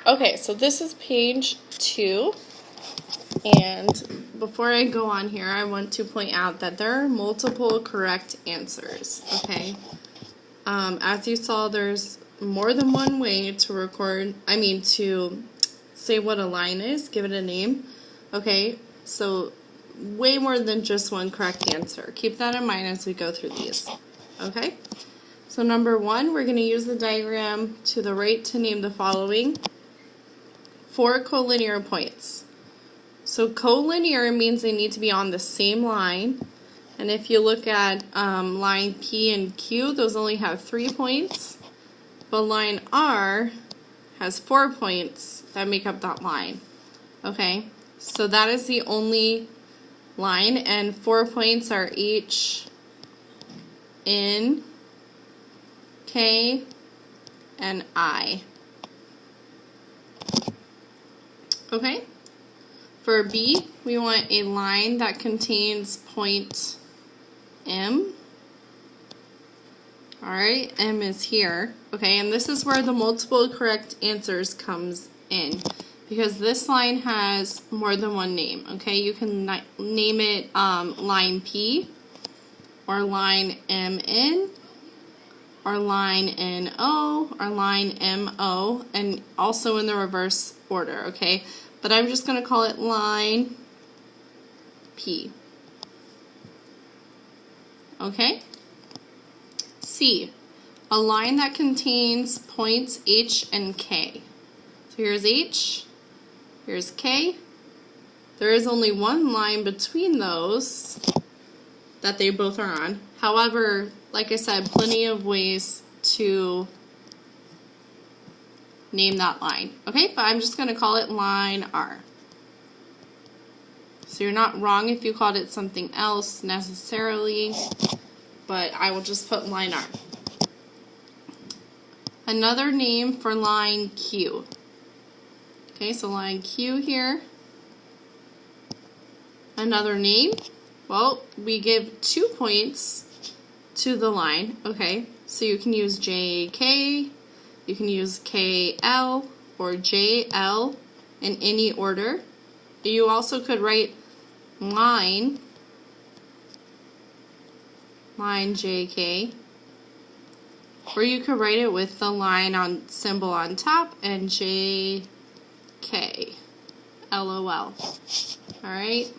Okay, so this is page 2, and before I go on here, I want to point out that there are multiple correct answers, okay? As you saw, there's more than one way to to say what a line is, give it a name, okay? So way more than just one correct answer. Keep that in mind as we go through these, okay? So number 1, we're going to use the diagram to the right to name the following 4 collinear points. So collinear means they need to be on the same line. And if you look at line P and Q, those only have 3 points. But line R has 4 points that make up that line. Okay, so that is the only line, and 4 points are each in K and I. Okay, for B, we want a line that contains point M. Alright, M is here. Okay, and this is where the multiple correct answers comes in, because this line has more than one name. Okay, you can name it line P, or line MN, or line NO, or line MO, and also in the reverse order, okay? But I'm just going to call it line P. Okay? C, a line that contains points H and K. So here's H, here's K. There is only one line between those that they both are on. However, like I said, plenty of ways to name that line. Okay, but I'm just going to call it line R. So you're not wrong if you called it something else necessarily, but I will just put line R. Another name for line Q. Okay, so line Q here. Another name, well, we give 2 points to the line, okay? So you can use JK, you can use KL, or JL in any order. You also could write line JK, or you could write it with the line on symbol on top and JK, LOL. Alright?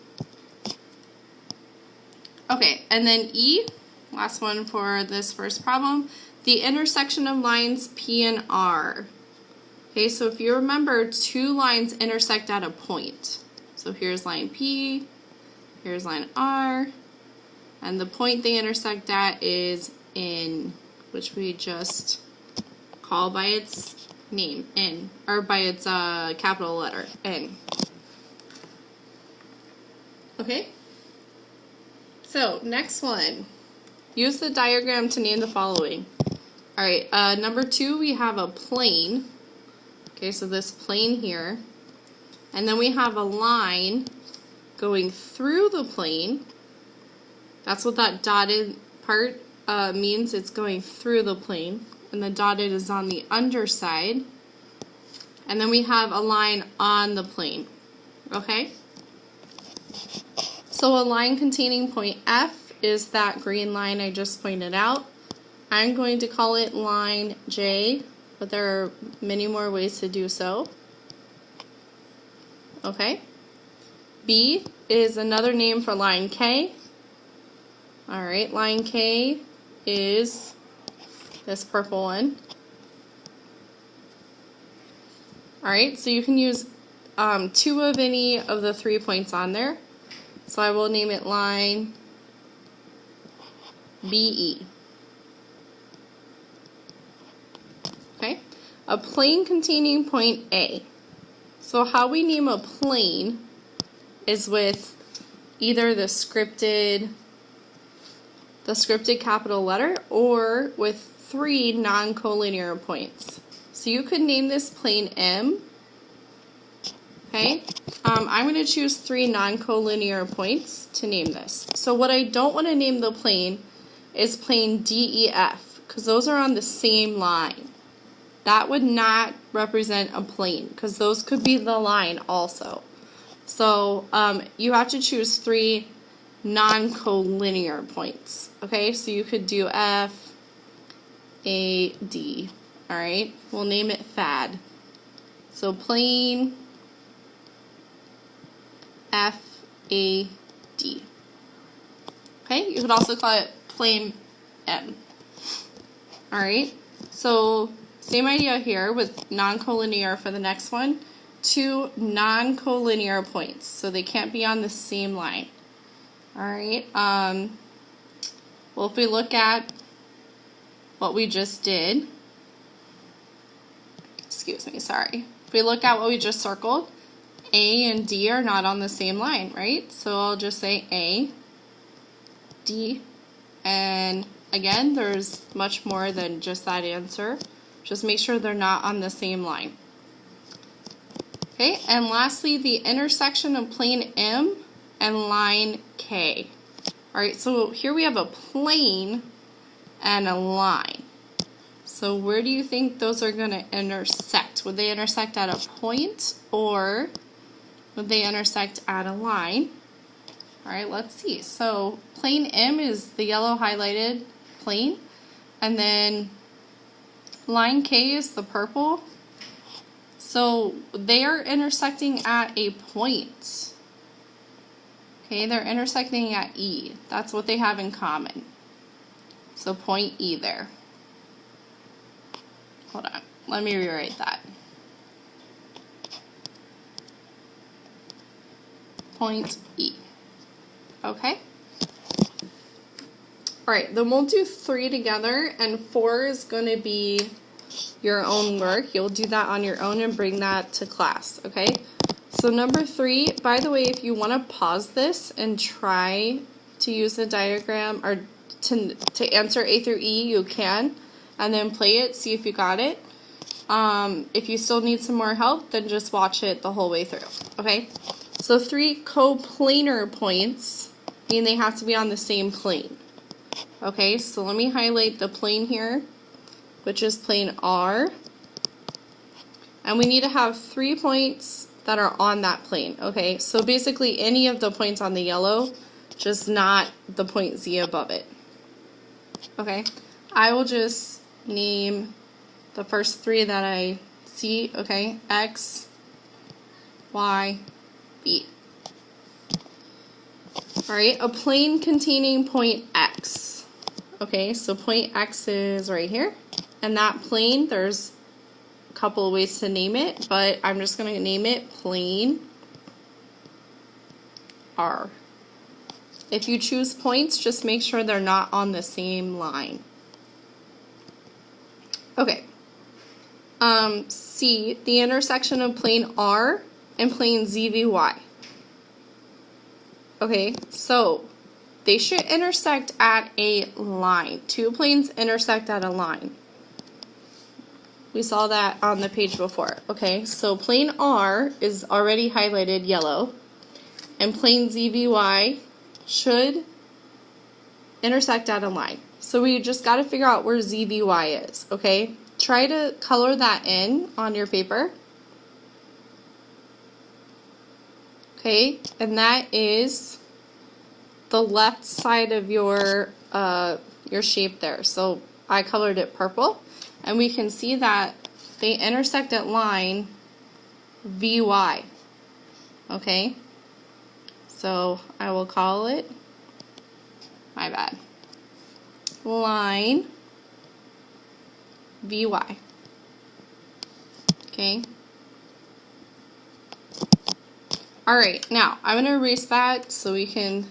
Okay, and then E, last one for this first problem, the intersection of lines P and R. Okay, so if you remember, 2 lines intersect at a point. So here's line P, here's line R, and the point they intersect at is N, which we just call by its name, N, or by its capital letter, N. Okay? So, next one. Use the diagram to name the following. Alright, number 2, we have a plane. Okay, so this plane here. And then we have a line going through the plane. That's what that dotted part means. It's going through the plane. And the dotted is on the underside. And then we have a line on the plane. Okay? So a line containing point F is that green line I just pointed out. I'm going to call it line J, but there are many more ways to do so. Okay. B is another name for line K. Alright, line K is this purple one. Alright, so you can use 2 of any of the 3 points on there. So I will name it line BE. Okay, a plane containing point A. So how we name a plane is with either the scripted capital letter or with 3 non-collinear points. So you could name this plane M. Okay, I'm going to choose 3 non-collinear points to name this. So what I don't want to name the plane is plane DEF, because those are on the same line. that would not represent a plane because those could be the line also. So you have to choose 3 non-collinear points. Okay, so you could do F, A, D. All right, we'll name it FAD. So plane F, A, D. Okay, you could also call it plane M. All right, so same idea here with non-collinear for the next one. 2 non-collinear points, so they can't be on the same line. All right, well, if we look at what we just did, excuse me, sorry. If we look at what we just circled, A and D are not on the same line, right? So I'll just say A, D, and again, there's much more than just that answer. Just make sure they're not on the same line. Okay, and lastly, the intersection of plane M and line K. All right, so here we have a plane and a line. So where do you think those are going to intersect? Would they intersect at a point or would they intersect at a line? All right, let's see. So plane M is the yellow highlighted plane, and then line K is the purple. So they are intersecting at a point. Okay, they're intersecting at E. That's what they have in common. So point E there. Hold on, let me rewrite that. Point E. Okay? Alright, then we'll do 3 together, and 4 is going to be your own work. You'll do that on your own and bring that to class, okay? So number 3, by the way, if you want to pause this and try to use the diagram or to answer A through E, you can, and then play it, see if you got it. If you still need some more help, then just watch it the whole way through, okay? So 3 coplanar points mean they have to be on the same plane. Okay, so let me highlight the plane here, which is plane R. And we need to have 3 points that are on that plane, okay? So basically any of the points on the yellow, just not the point Z above it. Okay, I will just name the first 3 that I see, okay? X, Y, B. Alright, a plane containing point X. Okay, so point X is right here. And that plane, there's a couple of ways to name it, but I'm just going to name it plane R. If you choose points, just make sure they're not on the same line. Okay. C, the intersection of plane R and plane ZVY. Okay, so they should intersect at a line. 2 planes intersect at a line. We saw that on the page before. Okay, so plane R is already highlighted yellow, and plane ZVY should intersect at a line. So we just got to figure out where ZVY is, okay? Try to color that in on your paper. Okay, and that is the left side of your shape there. So I colored it purple, and we can see that they intersect at line VY. Okay, so I will call it, my bad, line VY. Okay. Alright, now I'm going to erase that so we can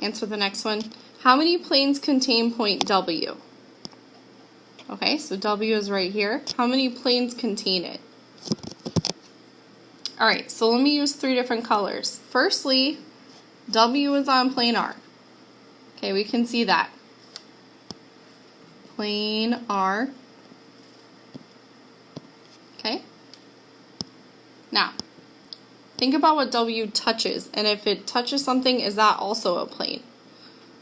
answer the next one. How many planes contain point W? Okay, so W is right here. How many planes contain it? Alright, so let me use 3 different colors. Firstly, W is on plane R. Okay, we can see that. Plane R. Okay. Now, think about what W touches, and if it touches something, is that also a plane?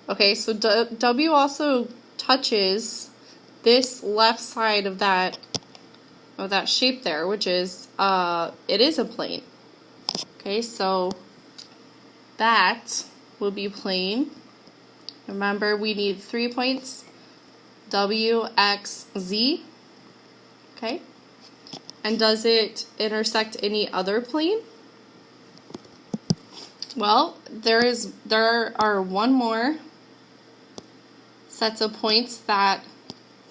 Okay, so W also touches this left side of that of that shape there, which is, it is a plane. Okay, so that will be plane. Remember, we need 3 points, W, X, Z. Okay, and does it intersect any other plane? Well, there are one more sets of points that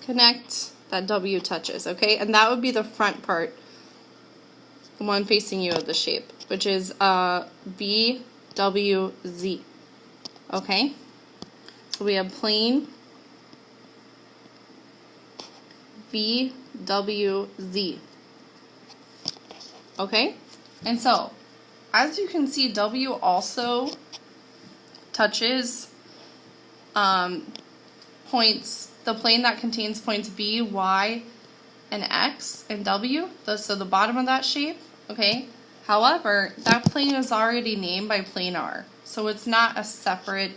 connect that W touches, okay? And that would be the front part, the one facing you of the shape, which is V, W, Z, okay? So we have plane V, W, Z, okay? And so, as you can see, W also touches points, the plane that contains points V, Y, and X and W, so the bottom of that shape, okay? However, that plane is already named by plane R, so it's not a separate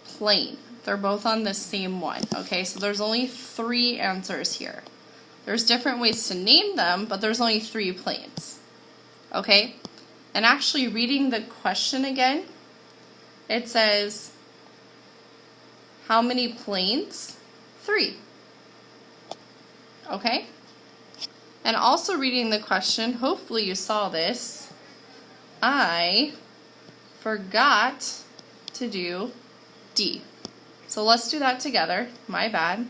plane. They're both on the same one, okay? So there's only 3 answers here. There's different ways to name them, but there's only 3 planes, okay? And actually reading the question again, it says, how many planes? 3. Okay? And also reading the question, hopefully you saw this, I forgot to do D. So let's do that together. My bad.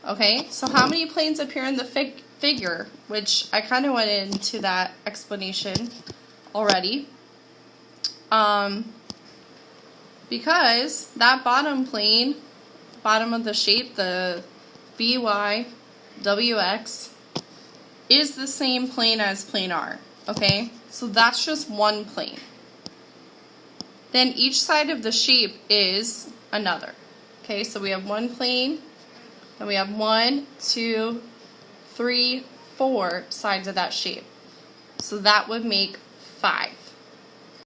Okay, so how many planes appear in the figure? Which I kind of went into that explanation already. Because that bottom plane, bottom of the shape, the VY, WX, is the same plane as plane R, okay? So that's just one plane. Then each side of the shape is another, okay? So we have one plane, and we have 1, 2, 3, 4 sides of that shape. So that would make 5.